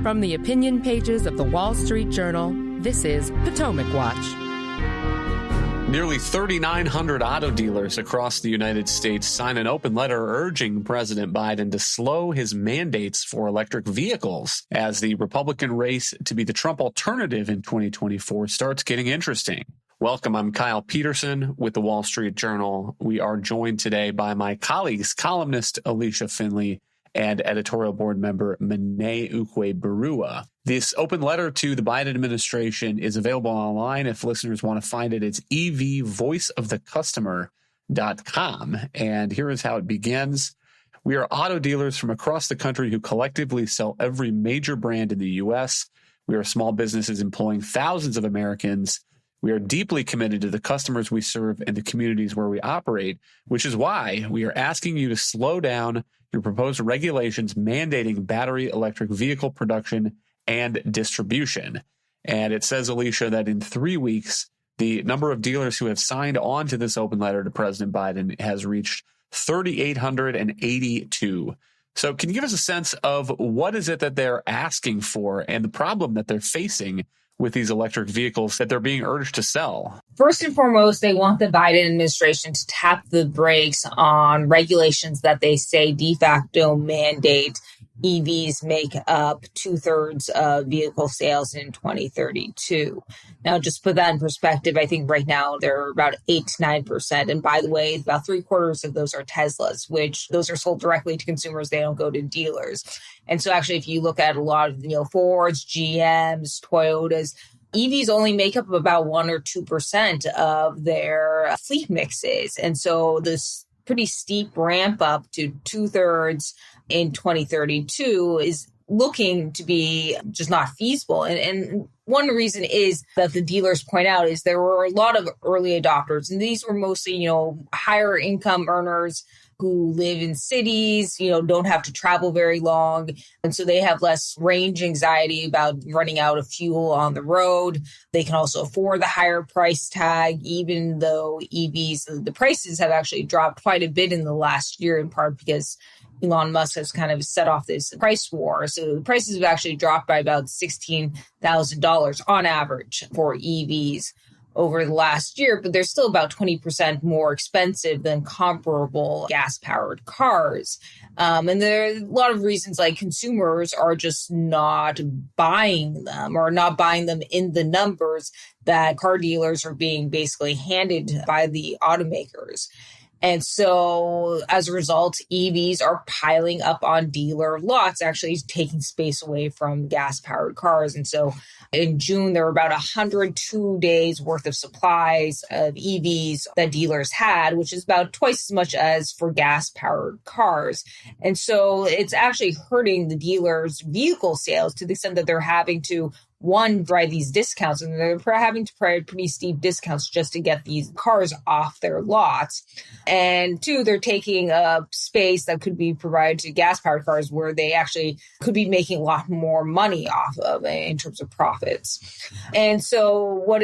From the opinion pages of the Wall Street Journal, this is Potomac Watch. Nearly 3,900 auto dealers across the United States signed an open letter urging President Biden to slow his mandates for electric vehicles as the Republican race to be the Trump alternative in 2024 starts getting interesting. Welcome, I'm Kyle Peterson with the Wall Street Journal. We are joined today by my colleagues, columnist Alicia Finley and editorial board member Mene Ukwe-Barua. This open letter to the Biden administration is available online. If listeners want to find it, it's evvoiceofthecustomer.com. And here is how it begins. We are auto dealers from across the country who collectively sell every major brand in the U.S. We are small businesses employing thousands of Americans. We are deeply committed to the customers we serve and the communities where we operate, which is why we are asking you to slow down your proposed regulations mandating battery electric vehicle production and distribution. And it says, Alicia, that in 3 weeks, the number of dealers who have signed on to this open letter to President Biden has reached 3,882. So can you give us a sense of what is it that they're asking for and the problem that they're facing with these electric vehicles that they're being urged to sell? First and foremost, they want the Biden administration to tap the brakes on regulations that they say de facto mandate EVs make up 2/3 of vehicle sales in 2032. Now, just put that in perspective, I think right now they're about 8 to 9%. And by the way, about 3/4 of those are Teslas, which those are sold directly to consumers. They don't go to dealers. And so actually, if you look at a lot of, Fords, GMs, Toyotas, EVs only make up about 1 or 2% of their fleet mixes. And so this pretty steep ramp up to 2/3 in 2032 is looking to be just not feasible. And one reason is that the dealers point out is there were a lot of early adopters, and these were mostly, higher income earners who live in cities, don't have to travel very long. And so they have less range anxiety about running out of fuel on the road. They can also afford the higher price tag, even though EVs, the prices have actually dropped quite a bit in the last year, in part because Elon Musk has kind of set off this price war. So the prices have actually dropped by about $16,000 on average for EVs over the last year, but they're still about 20% more expensive than comparable gas-powered cars. And there are a lot of reasons, like consumers are just not buying them or not buying them in the numbers that car dealers are being basically handed by the automakers. And so as a result, EVs are piling up on dealer lots, actually taking space away from gas-powered cars. And so in June, there were about 102 days worth of supplies of EVs that dealers had, which is about twice as much as for gas-powered cars. And so it's actually hurting the dealers' vehicle sales to the extent that they're having to, one, provide these discounts, and they're having to provide pretty steep discounts just to get these cars off their lots. And two, they're taking up space that could be provided to gas-powered cars where they actually could be making a lot more money off of in terms of profits. And so what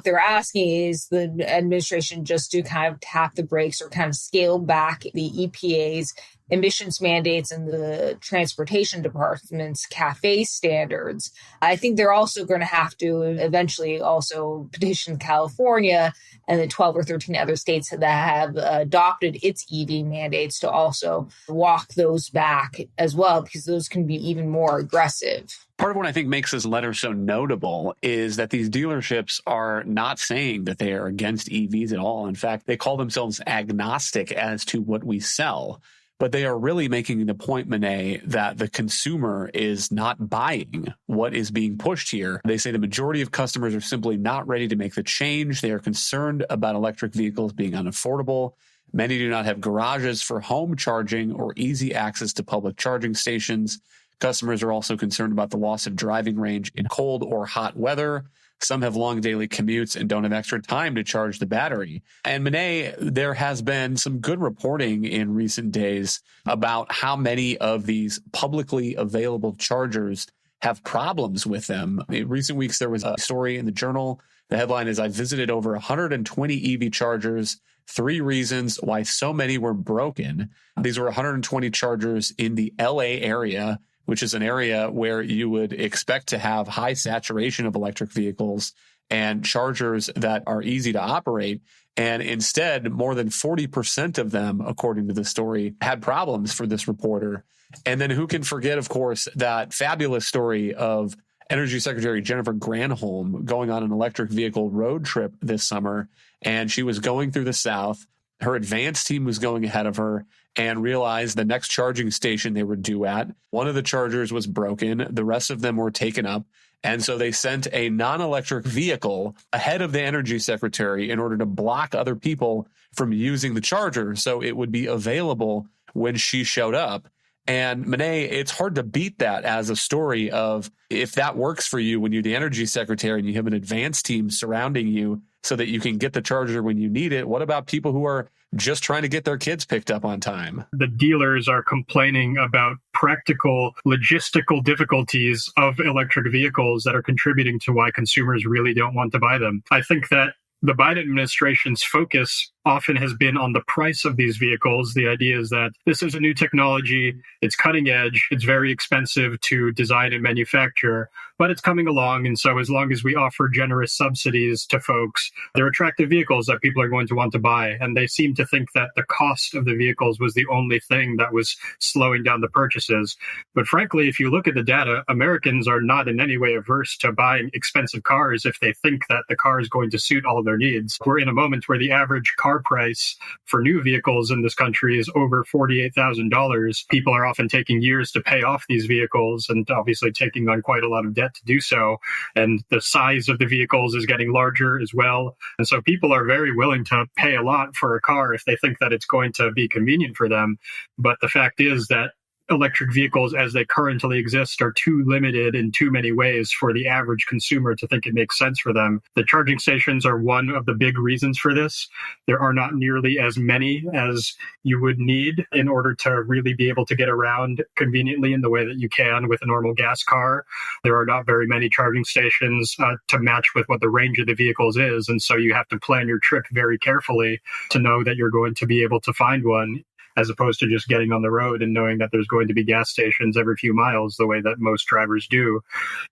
they're asking is the administration just to kind of tap the brakes or kind of scale back the EPA's emissions mandates and the transportation department's CAFE standards. I think they're also going to have to eventually also petition California and the 12 or 13 other states that have adopted its EV mandates to also walk those back as well, because those can be even more aggressive. Part of what I think makes this letter so notable is that these dealerships are not saying that they are against EVs at all. In fact, they call themselves agnostic as to what we sell. But they are really making the point, Mene, that the consumer is not buying what is being pushed here. They say the majority of customers are simply not ready to make the change. They are concerned about electric vehicles being unaffordable. Many do not have garages for home charging or easy access to public charging stations. Customers are also concerned about the loss of driving range in cold or hot weather. Some have long daily commutes and don't have extra time to charge the battery. And Mene, there has been some good reporting in recent days about how many of these publicly available chargers have problems with them. In recent weeks, there was a story in the Journal. The headline is, I visited over 120 EV chargers, 3 reasons why so many were broken. These were 120 chargers in the LA area which is an area where you would expect to have high saturation of electric vehicles and chargers that are easy to operate. And instead, more than 40% of them, according to the story, had problems for this reporter. And then who can forget, of course, that fabulous story of Energy Secretary Jennifer Granholm going on an electric vehicle road trip this summer. And she was going through the South. Her advance team was going ahead of her and realized the next charging station they were due at, one of the chargers was broken. The rest of them were taken up. And so they sent a non-electric vehicle ahead of the energy secretary in order to block other people from using the charger so it would be available when she showed up. And Monet, it's hard to beat that as a story of if that works for you when you're the energy secretary and you have an advance team surrounding you so that you can get the charger when you need it. What about people who are just trying to get their kids picked up on time? The dealers are complaining about practical logistical difficulties of electric vehicles that are contributing to why consumers really don't want to buy them. I think that the Biden administration's focus often has been on the price of these vehicles. The idea is that this is a new technology, it's cutting edge, it's very expensive to design and manufacture, but it's coming along. And so as long as we offer generous subsidies to folks, they're attractive vehicles that people are going to want to buy. And they seem to think that the cost of the vehicles was the only thing that was slowing down the purchases. But frankly, if you look at the data, Americans are not in any way averse to buying expensive cars if they think that the car is going to suit all of their needs. We're in a moment where the average car price for new vehicles in this country is over $48,000. People are often taking years to pay off these vehicles and obviously taking on quite a lot of debt to do so. And the size of the vehicles is getting larger as well. And so people are very willing to pay a lot for a car if they think that it's going to be convenient for them. But the fact is that electric vehicles as they currently exist are too limited in too many ways for the average consumer to think it makes sense for them. The charging stations are one of the big reasons for this. There are not nearly as many as you would need in order to really be able to get around conveniently in the way that you can with a normal gas car. There are not very many charging stations to match with what the range of the vehicles is. And so you have to plan your trip very carefully to know that you're going to be able to find one, as opposed to just getting on the road and knowing that there's going to be gas stations every few miles the way that most drivers do.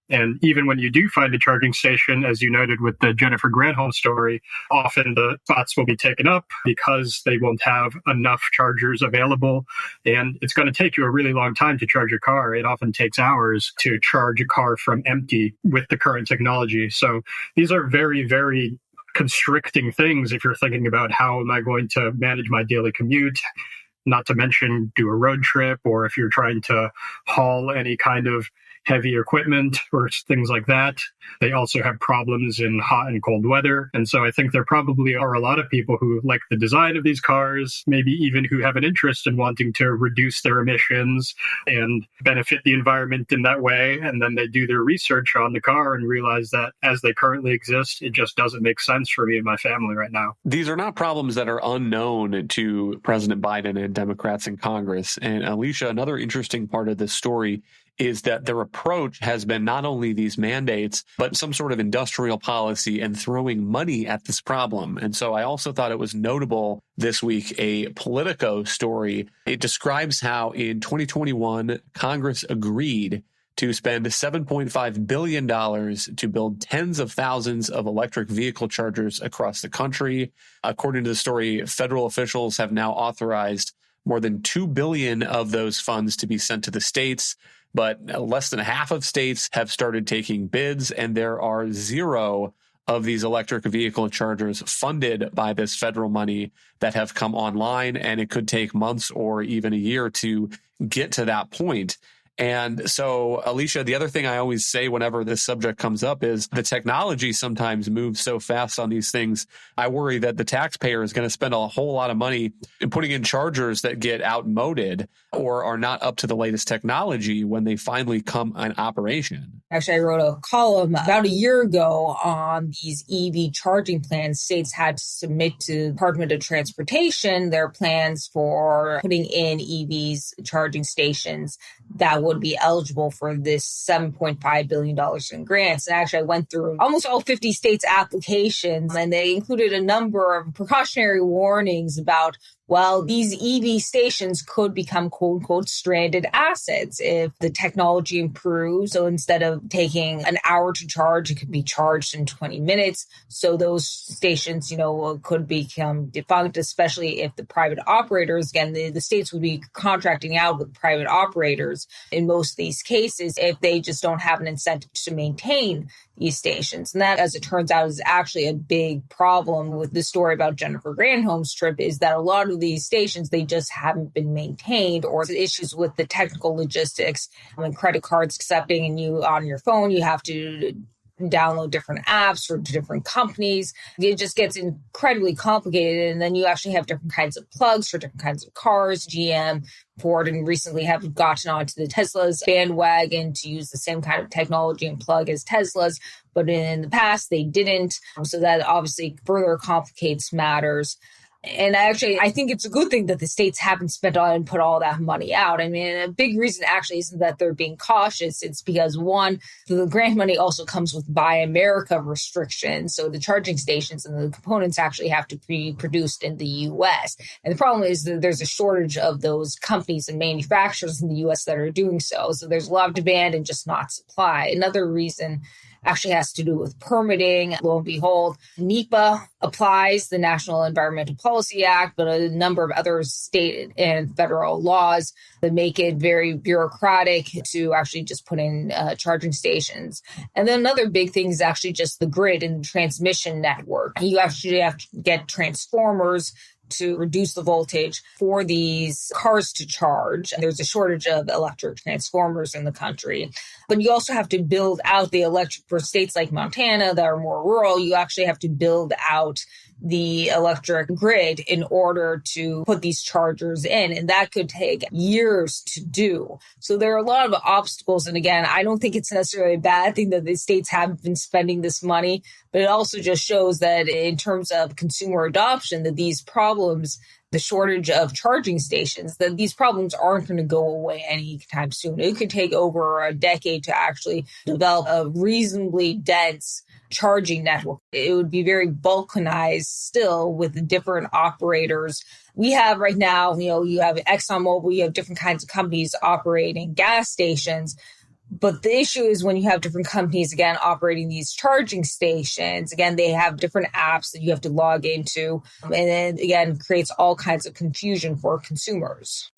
And even when you do find a charging station, as you noted with the Jennifer Granholm story, often the spots will be taken up because they won't have enough chargers available. And it's going to take you a really long time to charge a car. It often takes hours to charge a car from empty with the current technology. So these are very, very constricting things if you're thinking about how am I going to manage my daily commute, not to mention do a road trip, or if you're trying to haul any kind of heavy equipment or things like that. They also have problems in hot and cold weather. And so I think there probably are a lot of people who like the design of these cars, maybe even who have an interest in wanting to reduce their emissions and benefit the environment in that way. And then they do their research on the car and realize that as they currently exist, it just doesn't make sense for me and my family right now. These are not problems that are unknown to President Biden and Democrats in Congress. And Alicia, another interesting part of this story is that their approach has been not only these mandates, but some sort of industrial policy and throwing money at this problem. And so I also thought it was notable this week, a Politico story. It describes how in 2021, Congress agreed to spend $7.5 billion to build tens of thousands of electric vehicle chargers across the country. According to the story, federal officials have now authorized more than $2 billion of those funds to be sent to the states. But less than half of states have started taking bids, and there are zero of these electric vehicle chargers funded by this federal money that have come online, and it could take months or even a year to get to that point. And so, Alicia, the other thing I always say whenever this subject comes up is the technology sometimes moves so fast on these things. I worry that the taxpayer is going to spend a whole lot of money in putting in chargers that get outmoded or are not up to the latest technology when they finally come in operation. Actually, I wrote a column about a year ago on these EV charging plans. States had to submit to the Department of Transportation their plans for putting in EVs charging stations that would be eligible for this $7.5 billion in grants. And actually, I went through almost all 50 states' applications, and they included a number of precautionary warnings about Well, these EV stations could become quote unquote stranded assets if the technology improves. So instead of taking an hour to charge, it could be charged in 20 minutes. So those stations, could become defunct, especially if the private operators, again, the states would be contracting out with private operators in most of these cases if they just don't have an incentive to maintain these stations. And that, as it turns out, is actually a big problem with the story about Jennifer Granholm's trip, is that a lot of these stations, they just haven't been maintained, or the issues with the technical logistics and credit cards accepting, and you on your phone, you have to download different apps for different companies. It just gets incredibly complicated. And then you actually have different kinds of plugs for different kinds of cars. GM, Ford, and recently have gotten onto the Tesla's bandwagon to use the same kind of technology and plug as Tesla's. But in the past, they didn't. So that obviously further complicates matters. And I think it's a good thing that the states haven't spent on and put all that money out. I mean, a big reason actually isn't that they're being cautious. It's because, one, the grant money also comes with Buy America restrictions. So the charging stations and the components actually have to be produced in the U.S. And the problem is that there's a shortage of those companies and manufacturers in the U.S. that are doing so. So there's a lot of demand and just not supply. Another reason actually has to do with permitting. Lo and behold, NEPA applies, the National Environmental Policy Act, but a number of other state and federal laws that make it very bureaucratic to actually just put in charging stations. And then another big thing is actually just the grid and the transmission network. You actually have to get transformers to reduce the voltage for these cars to charge. There's a shortage of electric transformers in the country. But you also have to build out the electric for states like Montana that are more rural. You actually have to build out the electric grid in order to put these chargers in. And that could take years to do. So there are a lot of obstacles. And again, I don't think it's necessarily a bad thing that the states haven't been spending this money, but it also just shows that in terms of consumer adoption, that these problems, the shortage of charging stations, that these problems aren't going to go away anytime soon. It could take over a decade to actually develop a reasonably dense charging network. It would be very balkanized still with different operators. We have right now, you have ExxonMobil, you have different kinds of companies operating gas stations. But the issue is when you have different companies, again, operating these charging stations, again, they have different apps that you have to log into. And then, again, creates all kinds of confusion for consumers.